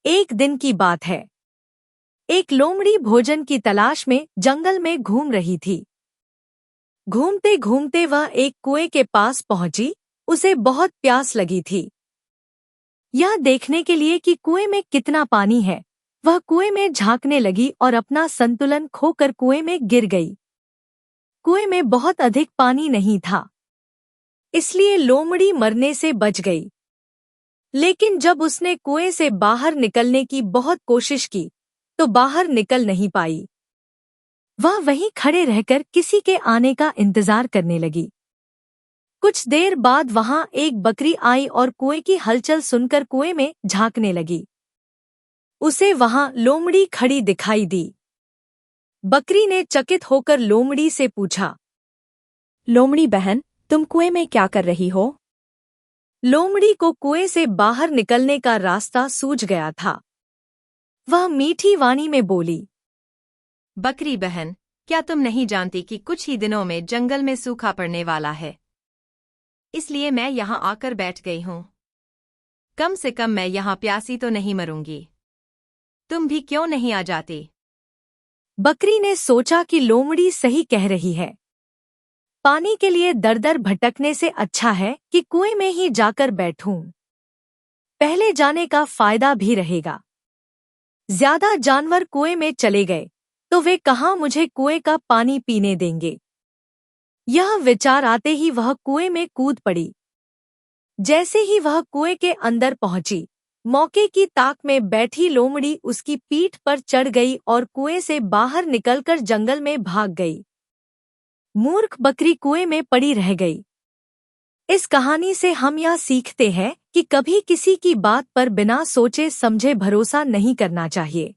एक दिन की बात है। एक लोमड़ी भोजन की तलाश में जंगल में घूम रही थी। घूमते घूमते वह एक कुएं के पास पहुंची। उसे बहुत प्यास लगी थी। यह देखने के लिए कि कुएं में कितना पानी है, वह कुएं में झांकने लगी और अपना संतुलन खोकर कुएं में गिर गई। कुएं में बहुत अधिक पानी नहीं था, इसलिए लोमड़ी मरने से बच गई। लेकिन जब उसने कुएं से बाहर निकलने की बहुत कोशिश की तो बाहर निकल नहीं पाई। वह वहीं खड़े रहकर किसी के आने का इंतजार करने लगी। कुछ देर बाद वहां एक बकरी आई और कुएं की हलचल सुनकर कुएं में झांकने लगी। उसे वहां लोमड़ी खड़ी दिखाई दी। बकरी ने चकित होकर लोमड़ी से पूछा, लोमड़ी बहन, तुम कुएं में क्या कर रही हो? लोमड़ी को कुएं से बाहर निकलने का रास्ता सूझ गया था। वह मीठी वाणी में बोली, बकरी बहन, क्या तुम नहीं जानती कि कुछ ही दिनों में जंगल में सूखा पड़ने वाला है? इसलिए मैं यहाँ आकर बैठ गई हूँ। कम से कम मैं यहाँ प्यासी तो नहीं मरूंगी। तुम भी क्यों नहीं आ जाती? बकरी ने सोचा कि लोमड़ी सही कह रही है। पानी के लिए दर-दर भटकने से अच्छा है कि कुएं में ही जाकर बैठूं। पहले जाने का फायदा भी रहेगा। ज्यादा जानवर कुएं में चले गए तो वे कहाँ मुझे कुएं का पानी पीने देंगे। यह विचार आते ही वह कुएं में कूद पड़ी। जैसे ही वह कुएं के अंदर पहुंची, मौके की ताक में बैठी लोमड़ी उसकी पीठ पर चढ़ गई और कुएं से बाहर निकलकर जंगल में भाग गई। मूर्ख बकरी कुएं में पड़ी रह गई। इस कहानी से हम यह सीखते हैं कि कभी किसी की बात पर बिना सोचे समझे भरोसा नहीं करना चाहिए।